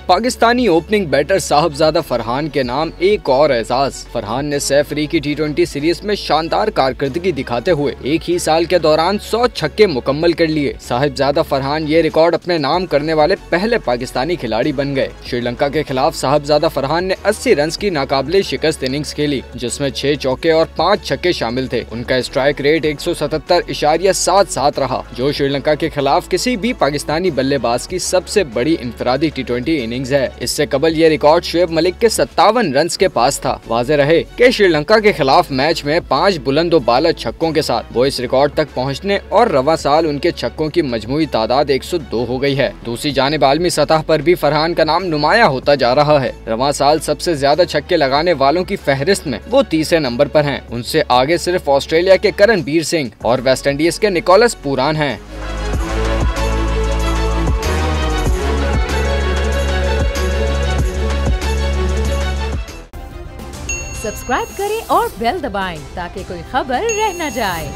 Pakistani opening batter साहबजादा Farhan के नाम एक और एजाज। फरहान ने सैफ अली की T20 सीरीज में शानदार कारकर्दगी दिखाते हुए एक ही साल के दौरान 100 छक्के मुकम्मल कर लिए। साहबजादा फरहान ये रिकॉर्ड अपने नाम करने वाले पहले पाकिस्तानी खिलाड़ी बन गए। श्रीलंका के खिलाफ साहबजादा फरहान ने 80 रन की नाकाबिले शिकस्त इनिंग्स खेली, जिसमें 6 चौके और 5 छक्के शामिल थे। उनका स्ट्राइक रेट 177.77 रहा, जो श्रीलंका के खिलाफ किसी भी पाकिस्तानी बल्लेबाज की सबसे बड़ी इंफरादी T20 इनिंग्स है। इससे कबल ये रिकॉर्ड शुएब मलिक के 57 रन के पास था। वाज़ेह रहे कि श्रीलंका के खिलाफ मैच में 5 बुलंद व बाला छक्कों के साथ वो इस रिकॉर्ड तक पहुंचने और रवा साल उनके छक्कों की मजमूई तादाद 102 हो गई है। दूसरी जानिब आलमी सतह पर भी फरहान का नाम नुमाया होता जा रहा है। रवा साल सबसे ज्यादा छक्के लगाने वालों की फहरिस्त में वो तीसरे नंबर पर हैं। उनसे आगे सिर्फ ऑस्ट्रेलिया के करणबीर सिंह और वेस्टइंडीज के निकोलस पूरान हैं। सब्सक्राइब करें और बेल दबाएं ताकि कोई खबर रह न जाए।